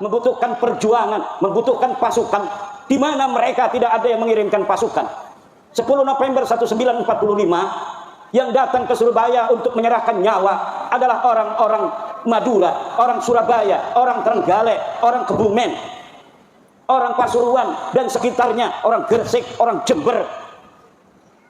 membutuhkan perjuangan, membutuhkan pasukan, di mana mereka tidak ada yang mengirimkan pasukan. 10 November 1945 yang datang ke Surabaya untuk menyerahkan nyawa adalah orang-orang Madura, orang Surabaya, orang Trenggalek, orang Kebumen, orang Pasuruan dan sekitarnya, orang Gresik, orang Jember.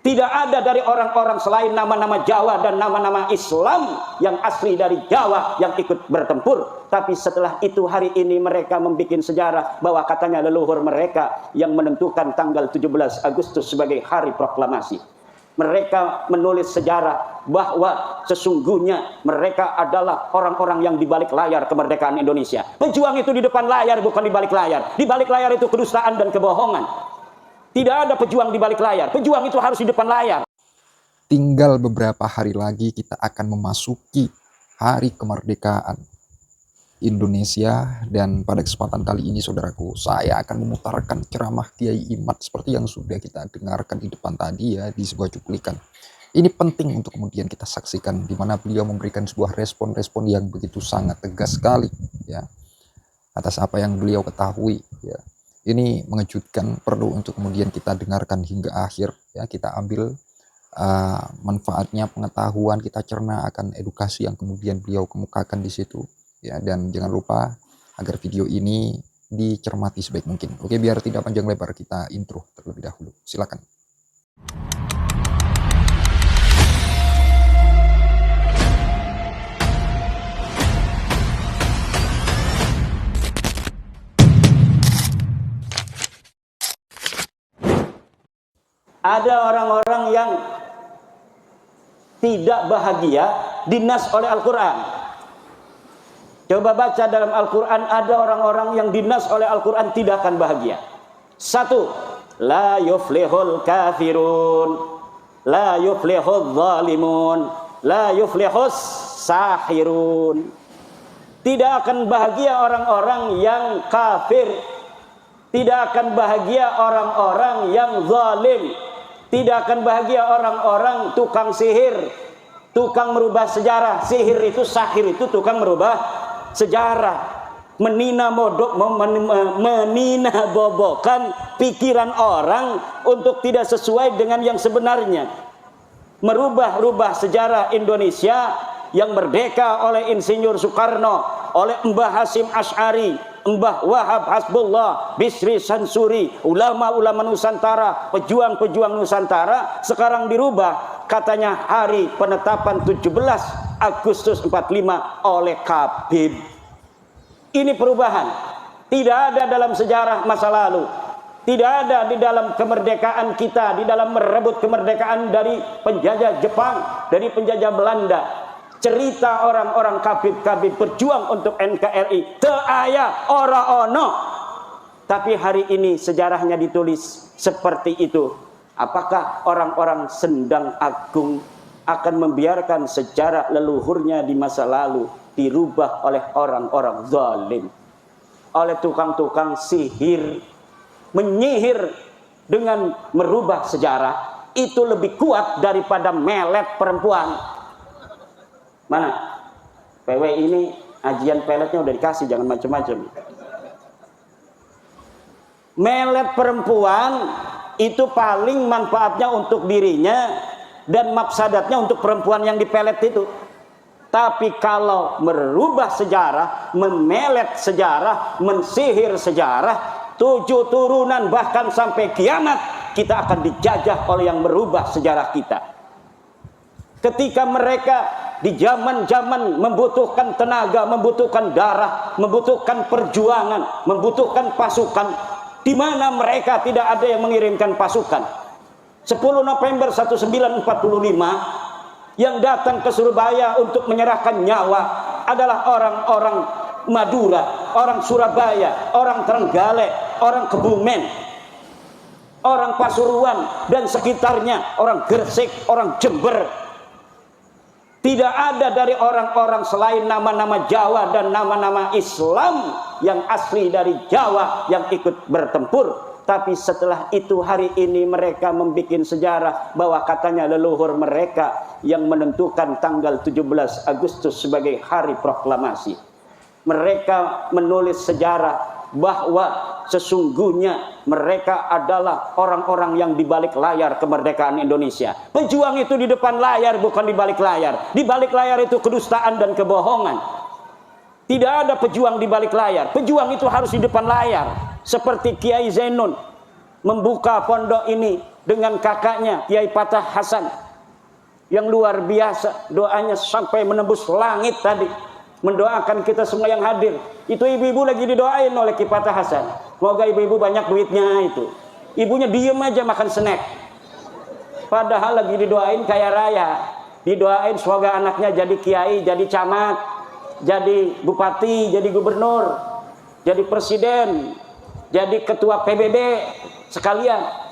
Tidak ada dari orang-orang selain nama-nama Jawa dan nama-nama Islam yang asli dari Jawa yang ikut bertempur. Tapi setelah itu hari ini mereka membuat sejarah bahwa katanya leluhur mereka yang menentukan tanggal 17 Agustus sebagai hari proklamasi. Mereka menulis sejarah bahwa sesungguhnya mereka adalah orang-orang yang di balik layar kemerdekaan Indonesia. Pejuang itu di depan layar, bukan di balik layar. Di balik layar itu kedustaan dan kebohongan. Tidak ada pejuang di balik layar. Pejuang itu harus di depan layar. Tinggal beberapa hari lagi kita akan memasuki hari kemerdekaan Indonesia, dan pada kesempatan kali ini saudaraku, saya akan memutarkan ceramah Kiai Imad seperti yang sudah kita dengarkan di depan tadi ya, di sebuah cuplikan. Ini penting untuk kemudian kita saksikan, di mana beliau memberikan sebuah respon-respon yang begitu sangat tegas sekali ya atas apa yang beliau ketahui ya. Ini mengejutkan, perlu untuk kemudian kita dengarkan hingga akhir ya, kita ambil manfaatnya, pengetahuan, kita cerna akan edukasi yang kemudian beliau kemukakan di situ ya. Dan jangan lupa agar video ini dicermati sebaik mungkin. Oke, biar tidak panjang lebar, kita intro terlebih dahulu. Silakan. Ada orang-orang yang tidak bahagia dinas oleh Al-Quran. Coba baca dalam Al-Quran, ada orang-orang yang dinas oleh Al-Quran tidak akan bahagia. 1. La yuflihul kafirun, la yuflihul zalimun, la yuflihus sahirun. Tidak akan bahagia orang-orang yang kafir, tidak akan bahagia orang-orang yang zalim, tidak akan bahagia orang-orang tukang sihir, tukang merubah sejarah. Sihir itu, sahir itu tukang merubah sejarah. Menina bobokan pikiran orang untuk tidak sesuai dengan yang sebenarnya. Merubah-rubah sejarah Indonesia yang merdeka oleh Insinyur Soekarno, oleh Mbah Hasyim Asy'ari, Mbah Wahab Hasbullah, Bisri Sansuri, ulama-ulama Nusantara, pejuang-pejuang Nusantara, sekarang dirubah katanya hari penetapan 17 Agustus 45 oleh Kabib. Ini perubahan. Tidak ada dalam sejarah masa lalu. Tidak ada di dalam kemerdekaan kita, di dalam merebut kemerdekaan dari penjajah Jepang, dari penjajah Belanda. Cerita orang-orang kabib-kabib berjuang untuk NKRI teu aya ora ono. Tapi hari ini sejarahnya ditulis seperti itu. Apakah orang-orang Sendang Agung akan membiarkan sejarah leluhurnya di masa lalu dirubah oleh orang-orang zalim, oleh tukang-tukang sihir, menyihir dengan merubah sejarah? Itu lebih kuat daripada melet perempuan. Mana? PW ini ajian peletnya udah dikasih, jangan macam-macam. Melet perempuan itu paling manfaatnya untuk dirinya dan mafsadatnya untuk perempuan yang dipelet itu. Tapi kalau merubah sejarah, memelet sejarah, mensihir sejarah, 7 turunan bahkan sampai kiamat kita akan dijajah oleh yang merubah sejarah kita. Ketika mereka di zaman-zaman membutuhkan tenaga, membutuhkan darah, membutuhkan perjuangan, membutuhkan pasukan, di mana mereka tidak ada yang mengirimkan pasukan. 10 November 1945 yang datang ke Surabaya untuk menyerahkan nyawa adalah orang-orang Madura, orang Surabaya, orang Trenggalek, orang Kebumen, orang Pasuruan dan sekitarnya, orang Gresik, orang Jember. Tidak ada dari orang-orang selain nama-nama Jawa dan nama-nama Islam yang asli dari Jawa yang ikut bertempur. Tapi setelah itu hari ini mereka membuat sejarah bahwa katanya leluhur mereka yang menentukan tanggal 17 Agustus sebagai hari proklamasi. Mereka menulis sejarah bahwa sesungguhnya mereka adalah orang-orang yang di balik layar kemerdekaan Indonesia. Pejuang itu di depan layar, bukan di balik layar. Di balik layar itu kedustaan dan kebohongan. Tidak ada pejuang di balik layar. Pejuang itu harus di depan layar. Seperti Kiai Zainun membuka pondok ini dengan kakaknya Kiai Patah Hasan yang luar biasa, doanya sampai menembus langit tadi, mendoakan kita semua yang hadir. Itu ibu-ibu lagi didoain oleh Kiai Patah Hasan, semoga ibu-ibu banyak duitnya. Itu ibunya diem aja makan snack, padahal lagi didoain kaya raya. Didoain semoga anaknya jadi kiai, jadi camat, jadi bupati, jadi gubernur, jadi presiden, jadi ketua PBB sekalian.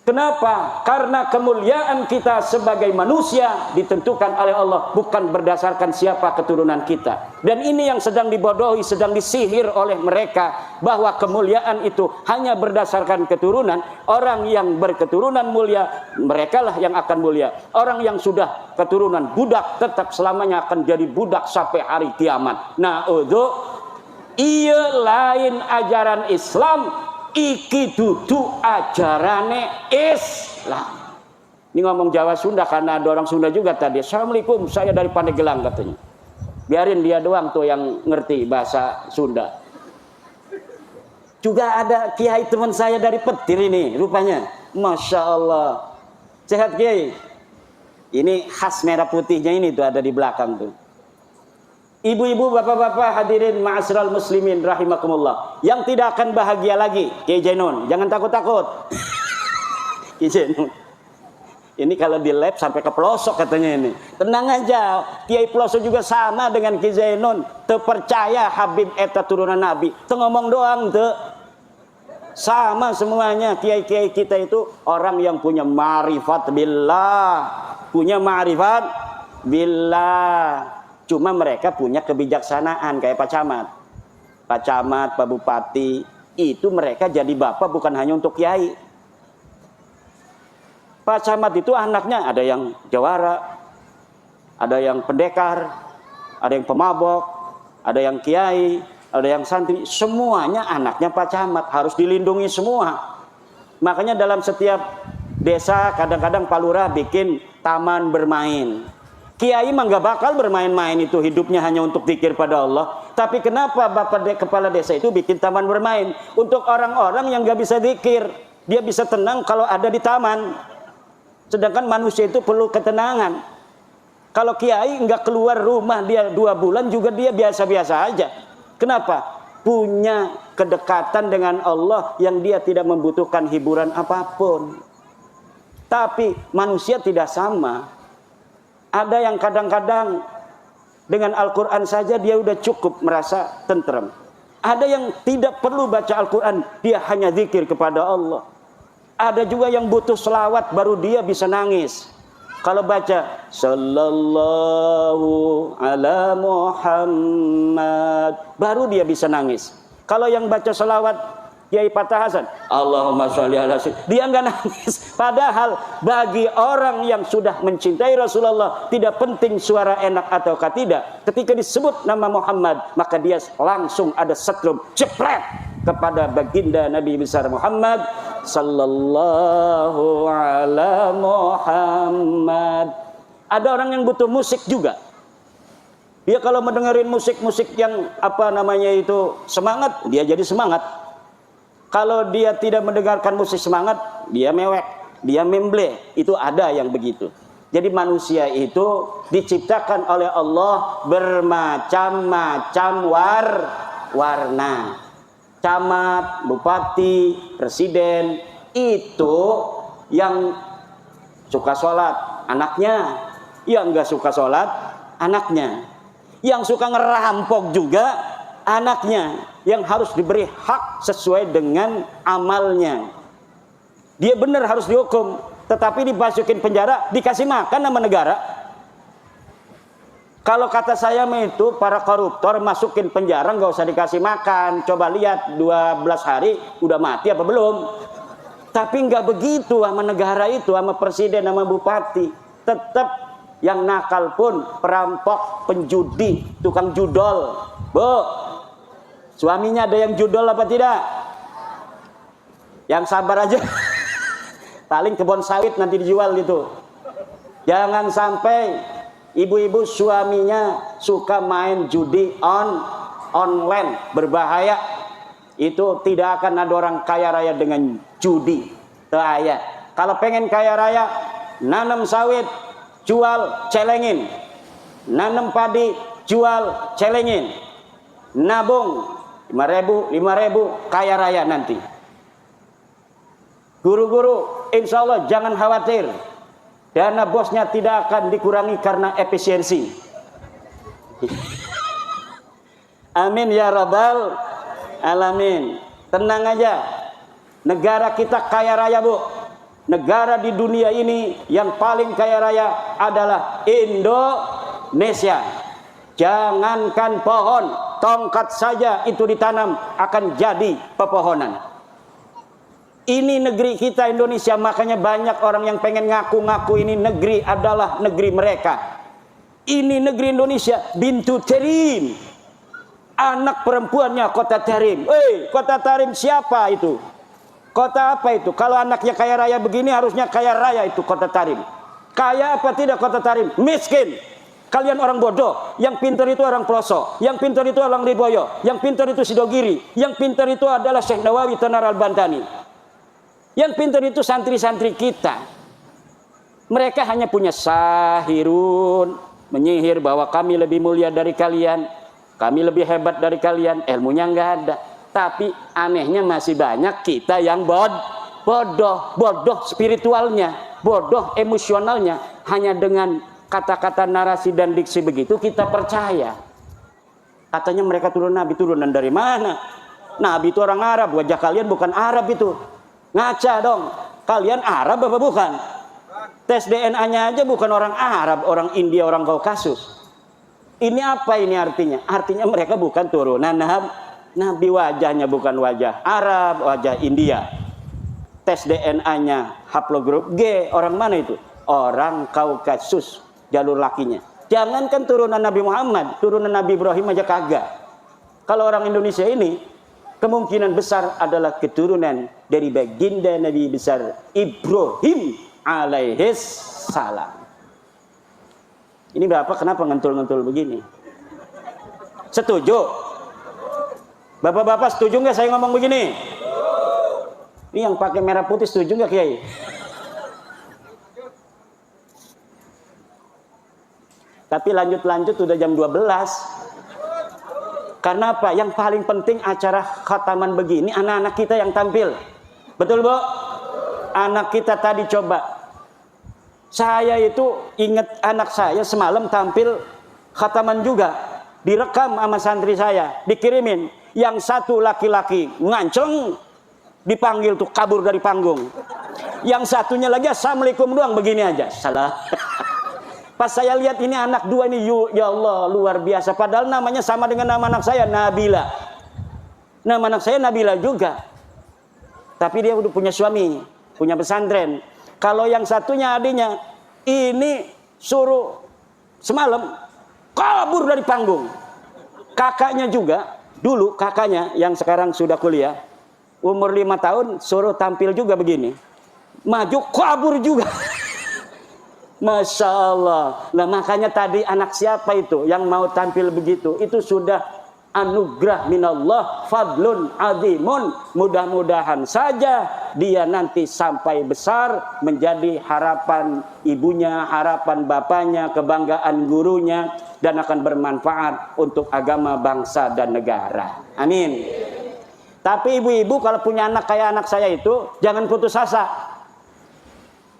Kenapa? Karena kemuliaan kita sebagai manusia ditentukan oleh Allah, bukan berdasarkan siapa keturunan kita. Dan ini yang sedang dibodohi, sedang disihir oleh mereka, bahwa kemuliaan itu hanya berdasarkan keturunan. Orang yang berketurunan mulia, merekalah yang akan mulia. Orang yang sudah keturunan budak tetap selamanya akan jadi budak sampai hari kiamat. Nah, itu iya lain ajaran Islam. Iki dudu ajarane Islam. Ini ngomong Jawa Sunda karena ada orang Sunda juga tadi. Assalamualaikum, saya dari Pandeglang katanya. Biarin dia doang tuh yang ngerti bahasa Sunda. Juga ada kiai teman saya dari Petir ini rupanya. Masya Allah. Sehat kiai. Ini khas merah putihnya ini tuh ada di belakang tuh. Ibu-ibu, bapak-bapak, hadirin ma'asyiral muslimin rahimakumullah, yang tidak akan bahagia lagi, Kiai Zainun, jangan takut-takut. Kiai Zainun ini kalau di lab sampai ke pelosok katanya ini. Tenang aja, Kiai pelosok juga sama dengan Kiai Zainun, terpercaya Habib eta turunan Nabi. Teu ngomong doang teu. Sama semuanya. Kiai-kiai kita itu orang yang punya ma'rifat billah, punya ma'rifat billah. Cuma mereka punya kebijaksanaan kayak Pak Camat. Pak Camat, Pak Bupati, itu mereka jadi bapak bukan hanya untuk kiai. Pak Camat itu anaknya ada yang jawara, ada yang pendekar, ada yang pemabok, ada yang kiai, ada yang santri. Semuanya anaknya Pak Camat, harus dilindungi semua. Makanya dalam setiap desa kadang-kadang Pak Lurah bikin taman bermain. Kiai mah nggak bakal bermain-main, itu hidupnya hanya untuk zikir pada Allah. Tapi kenapa kepala desa itu bikin taman bermain? Untuk orang-orang yang nggak bisa zikir, dia bisa tenang kalau ada di taman. Sedangkan manusia itu perlu ketenangan. Kalau kiai nggak keluar rumah dia 2 bulan juga dia biasa-biasa aja. Kenapa? Punya kedekatan dengan Allah yang dia tidak membutuhkan hiburan apapun. Tapi manusia tidak sama. Ada yang kadang-kadang dengan Al-Quran saja dia udah cukup merasa tentrem. Ada yang tidak perlu baca Al-Quran, dia hanya zikir kepada Allah. Ada juga yang butuh selawat baru dia bisa nangis. Kalau baca Sallallahu ala Muhammad, baru dia bisa nangis. Kalau yang baca selawat Kiai Patah Hasan, Allahumma sholli ala sayyidina, dia enggak nangis. Padahal bagi orang yang sudah mencintai Rasulullah, tidak penting suara enak ataukah tidak. Ketika disebut nama Muhammad, maka dia langsung ada setrum jepret kepada baginda Nabi besar Muhammad sallallahu ala Muhammad. Ada orang yang butuh musik juga. Dia kalau mendengarin musik-musik yang apa namanya itu semangat, dia jadi semangat. Kalau dia tidak mendengarkan musik semangat, dia mewek, dia memble. Itu ada yang begitu. Jadi manusia itu diciptakan oleh Allah bermacam-macam warna. Camat, bupati, presiden, itu yang suka sholat, anaknya. Yang nggak suka sholat, anaknya. Yang suka ngerampok juga, anaknya. Yang harus diberi hak sesuai dengan amalnya. Dia benar harus dihukum, tetapi dimasukin penjara, dikasih makan sama negara. Kalau kata saya itu para koruptor masukin penjara nggak usah dikasih makan. Coba lihat 12 hari udah mati apa belum. Tapi nggak begitu sama negara itu, sama presiden, sama bupati. Tetap Yang nakal pun perampok, penjudi, tukang judol. Bu, suaminya ada yang judol apa tidak? Yang sabar aja. Paling kebun sawit nanti dijual gitu. Jangan sampai ibu-ibu suaminya suka main judi online, berbahaya. Itu tidak akan ada orang kaya raya dengan judi. Bahaya. Kalau pengen kaya raya, nanam sawit, jual, celengin. Nanam padi, jual, celengin. Nabung 5.000, kaya raya nanti. Guru-guru, insya Allah jangan khawatir. Dana bosnya tidak akan dikurangi karena efisiensi. Amin ya rabbal alamin. Tenang aja. Negara kita kaya raya, Bu. Negara di dunia ini yang paling kaya raya adalah Indonesia. Jangankan pohon, tongkat saja itu ditanam akan jadi pepohonan. Ini negeri kita Indonesia, makanya banyak orang yang pengen ngaku-ngaku ini negeri adalah negeri mereka. Ini negeri Indonesia, Bintu Terim. Anak perempuannya Kota Tarim. Kota Tarim siapa itu? Kota apa itu? Kalau anaknya kaya raya begini harusnya kaya raya itu Kota Tarim. Kaya apa tidak Kota Tarim? Miskin. Kalian orang bodoh. Yang pintar itu orang pelosok. Yang pintar itu orang Riboyo. Yang pintar itu Sidogiri. Yang pintar itu adalah Syekh Nawawi Tonar Al-Bantani. Yang pintar itu santri-santri kita. Mereka hanya punya sahirun, menyihir bahwa kami lebih mulia dari kalian, kami lebih hebat dari kalian. Ilmunya nggak ada. Tapi anehnya masih banyak kita yang bodoh spiritualnya, bodoh emosionalnya. Hanya dengan kata-kata narasi dan diksi begitu kita percaya. Katanya mereka turun nabi, turunan dari mana? Nabi itu orang Arab, wajah kalian bukan Arab itu. Ngaca dong, kalian Arab apa bukan? Tes DNA-nya aja bukan orang Arab, orang India, orang Kaukasus. Ini apa ini artinya? Artinya mereka bukan turunan Nabi, wajahnya bukan wajah Arab, wajah India. Tes DNA-nya haplogrup G, orang mana itu? Orang Kaukasus, jalur lakinya. Jangankan turunan Nabi Muhammad, turunan Nabi Ibrahim aja kagak. Kalau orang Indonesia ini kemungkinan besar adalah keturunan dari baginda Nabi besar Ibrahim alaihis salam. Ini Bapak kenapa ngentul-ngentul begini? Setuju? Bapak-bapak setuju nggak saya ngomong begini? Ini yang pakai merah putih setuju nggak Kiai? Tapi lanjut-lanjut udah jam 12. Karena apa? Yang paling penting acara khataman begini anak-anak kita yang tampil. Betul, Bu? Anak kita tadi coba. Saya itu ingat anak saya semalam tampil khataman juga. Direkam sama santri saya, dikirimin. Yang satu laki-laki nganceng, dipanggil tuh kabur dari panggung. Yang satunya lagi assalamualaikum doang begini aja. Salah. Pas saya lihat ini anak dua ini, ya Allah luar biasa. Padahal namanya sama dengan nama anak saya, Nabila. Nama anak saya Nabila juga. Tapi dia udah punya suami, punya pesantren. Kalau yang satunya adiknya, ini suruh semalam kabur dari panggung. Kakaknya juga, dulu kakaknya yang sekarang sudah kuliah, umur 5 tahun, suruh tampil juga begini. Maju kabur juga. Masya Allah. Nah makanya tadi anak siapa itu yang mau tampil begitu? Itu sudah anugerah minallah, fadlun azimun. Mudah-mudahan saja dia nanti sampai besar menjadi harapan ibunya, harapan bapaknya, kebanggaan gurunya, dan akan bermanfaat untuk agama, bangsa, dan negara. Amin. Tapi ibu-ibu kalau punya anak kayak anak saya itu, jangan putus asa.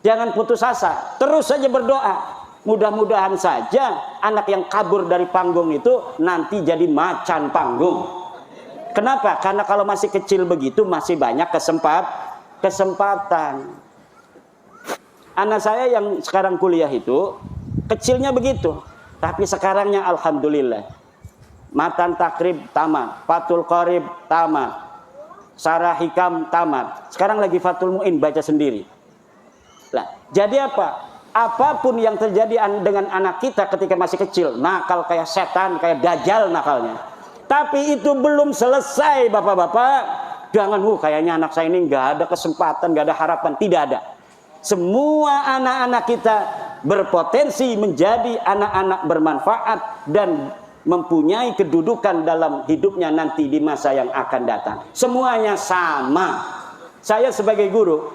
Jangan putus asa, terus saja berdoa. Mudah-mudahan saja anak yang kabur dari panggung itu nanti jadi macan panggung. Kenapa? Karena kalau masih kecil begitu masih banyak kesempatan. Anak saya yang sekarang kuliah itu kecilnya begitu, tapi sekarangnya alhamdulillah. Matan takrib tamat, Fathul Qorib tamat, Sarah Hikam tamat. Sekarang lagi Fathul Mu'in baca sendiri. Nah, jadi apa? apapun yang terjadi dengan anak kita ketika masih kecil, nakal kayak setan, kayak dajjal nakalnya, tapi itu belum selesai bapak-bapak. Jangan, kayaknya anak saya ini nggak ada kesempatan, nggak ada harapan. Tidak ada. Semua anak-anak kita berpotensi menjadi anak-anak bermanfaat dan mempunyai kedudukan dalam hidupnya nanti di masa yang akan datang. Semuanya sama. Saya sebagai guru,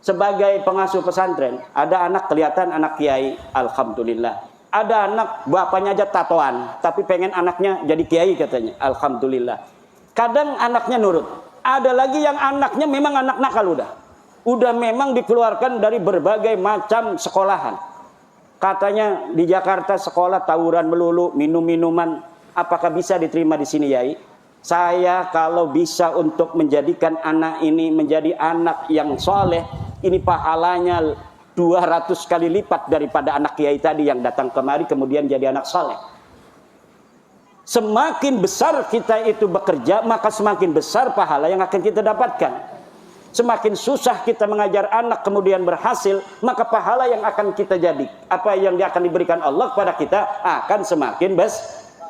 sebagai pengasuh pesantren, ada anak kelihatan anak kiai, alhamdulillah. Ada anak bapaknya aja tatoan, tapi pengen anaknya jadi kiai katanya, alhamdulillah. Kadang anaknya nurut. Ada lagi yang anaknya memang anak nakal udah memang dikeluarkan dari berbagai macam sekolahan. Katanya di Jakarta sekolah tawuran melulu, minum-minuman. Apakah bisa diterima di sini, Yai? Saya kalau bisa untuk menjadikan anak ini menjadi anak yang soleh, ini pahalanya 200 kali lipat daripada anak kiai tadi yang datang kemari kemudian jadi anak soleh. Semakin besar kita itu bekerja, maka semakin besar pahala yang akan kita dapatkan. Semakin susah kita mengajar anak kemudian berhasil, maka pahala yang akan kita jadi, apa yang akan diberikan Allah kepada kita akan semakin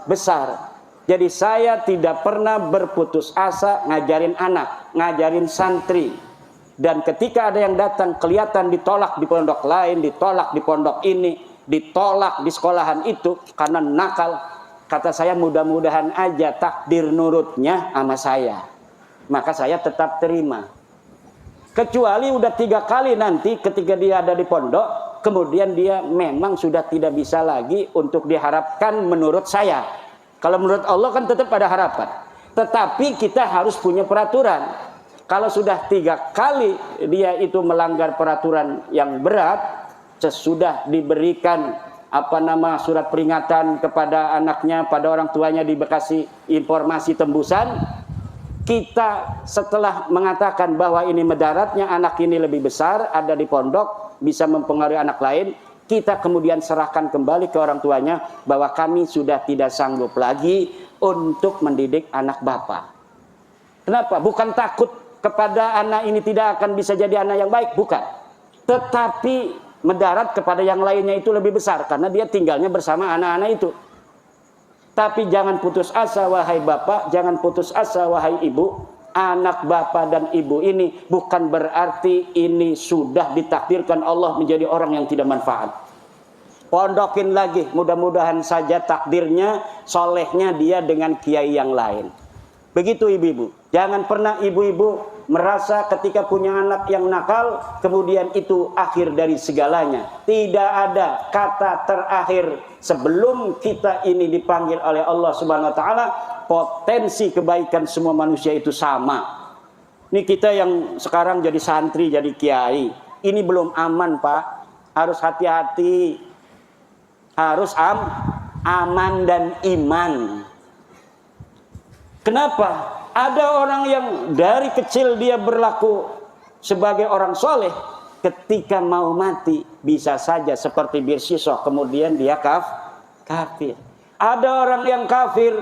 besar. Jadi saya tidak pernah berputus asa ngajarin anak, ngajarin santri. Dan ketika ada yang datang kelihatan ditolak di pondok lain, ditolak di pondok ini, ditolak di sekolahan itu karena nakal, kata saya mudah-mudahan aja takdir nurutnya sama saya, maka saya tetap terima. Kecuali udah 3 kali nanti ketika dia ada di pondok, kemudian dia memang sudah tidak bisa lagi untuk diharapkan menurut saya. Kalau menurut Allah kan tetap ada harapan. Tetapi kita harus punya peraturan. Kalau sudah 3 kali dia itu melanggar peraturan yang berat, sesudah diberikan surat peringatan kepada anaknya, pada orang tuanya, dikasih informasi tembusan, kita setelah mengatakan bahwa ini mudaratnya anak ini lebih besar, ada di pondok, bisa mempengaruhi anak lain, kita kemudian serahkan kembali ke orang tuanya bahwa kami sudah tidak sanggup lagi untuk mendidik anak bapak. Kenapa? Bukan takut kepada anak ini tidak akan bisa jadi anak yang baik, bukan. Tetapi mendarat kepada yang lainnya itu lebih besar karena dia tinggalnya bersama anak-anak itu. Tapi jangan putus asa wahai bapak, jangan putus asa wahai ibu. Anak bapak dan ibu ini bukan berarti ini sudah ditakdirkan Allah menjadi orang yang tidak manfaat. Pondokin lagi, mudah-mudahan saja takdirnya, solehnya dia dengan kiai yang lain. Begitu ibu-ibu. Jangan pernah ibu-ibu merasa ketika punya anak yang nakal, kemudian itu akhir dari segalanya. Tidak ada kata terakhir sebelum kita ini dipanggil oleh Allah Subhanahu wa taala. Potensi kebaikan semua manusia itu sama. Ini kita yang sekarang jadi santri, jadi kiai, ini belum aman, Pak. Harus hati-hati. Harus aman dan iman. Kenapa? Ada orang yang dari kecil dia berlaku sebagai orang soleh, ketika mau mati bisa saja seperti bir shisha, kemudian dia kafir. Ada orang yang kafir,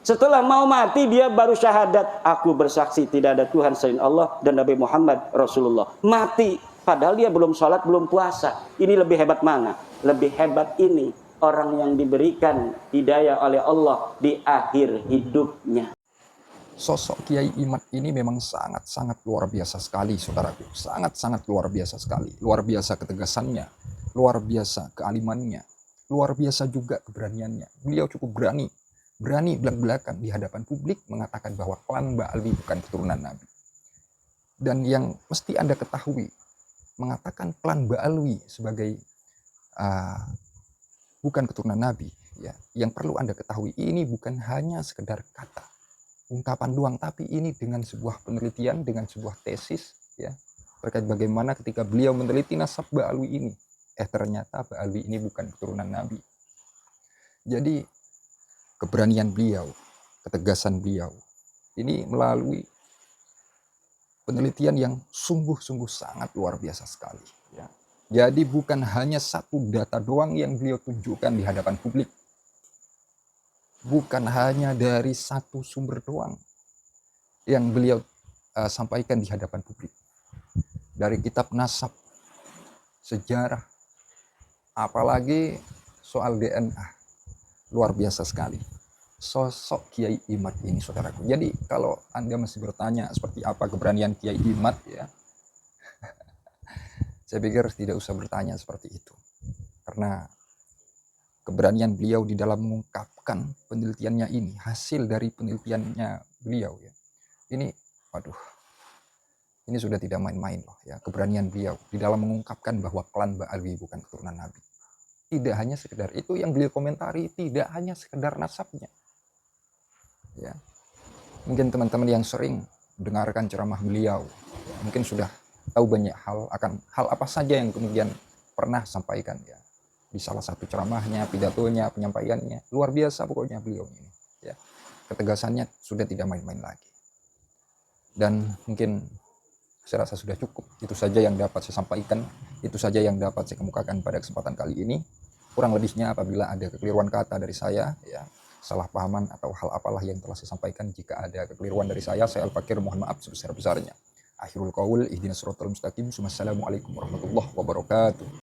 setelah mau mati dia baru syahadat, aku bersaksi tidak ada Tuhan selain Allah dan Nabi Muhammad Rasulullah. Mati, padahal dia belum sholat, belum puasa. Ini lebih hebat mana? Lebih hebat ini orang yang diberikan hidayah oleh Allah di akhir hidupnya. Sosok Kiai Imad ini memang sangat-sangat luar biasa sekali, saudaraku. Sangat-sangat luar biasa sekali. Luar biasa ketegasannya, luar biasa kealimannya, luar biasa juga keberaniannya. Beliau cukup berani belak-belakan di hadapan publik mengatakan bahwa klan Ba'alwi bukan keturunan Nabi. Dan yang mesti Anda ketahui, mengatakan klan Ba'alwi sebagai bukan keturunan Nabi, ya, yang perlu Anda ketahui ini bukan hanya sekedar kata, ungkapan doang, tapi ini dengan sebuah penelitian, dengan sebuah tesis, ya, terkait bagaimana ketika beliau meneliti nasab Ba'alwi ini, ternyata Ba'alwi ini bukan keturunan Nabi. Jadi keberanian beliau, ketegasan beliau, ini melalui penelitian yang sungguh-sungguh sangat luar biasa sekali. Ya. Jadi bukan hanya satu data doang yang beliau tunjukkan di hadapan publik. Bukan hanya dari satu sumber doang yang beliau sampaikan di hadapan publik. Dari kitab nasab sejarah, apalagi soal DNA. Luar biasa sekali sosok Kiai Imad ini, saudaraku. Jadi kalau Anda masih bertanya seperti apa keberanian Kiai Imad, ya, saya pikir tidak usah bertanya seperti itu. Karena keberanian beliau di dalam mengungkapkan penelitiannya ini, hasil dari penelitiannya beliau, ya. Ini, waduh, ini sudah tidak main-main loh, ya, keberanian beliau di dalam mengungkapkan bahwa klan Ba'alwi bukan keturunan Nabi. Tidak hanya sekedar itu yang beliau komentari, tidak hanya sekedar nasabnya. Ya, mungkin teman-teman yang sering dengarkan ceramah beliau, ya, mungkin sudah tahu banyak hal akan hal apa saja yang kemudian pernah sampaikan, ya, di salah satu ceramahnya, pidatonya, penyampaiannya. Luar biasa pokoknya beliau ini, ya. Ketegasannya sudah tidak main-main lagi. Dan mungkin saya rasa sudah cukup. Itu saja yang dapat saya sampaikan, itu saja yang dapat saya kemukakan pada kesempatan kali ini. Kurang lebihnya apabila ada kekeliruan kata dari saya, ya, salah pahaman atau hal apalah yang telah saya sampaikan, jika ada kekeliruan dari saya Al-Fakir mohon maaf sebesar-besarnya. Akhirul qaul ihdinas siratal mustaqim. Wassalamualaikum warahmatullahi wabarakatuh.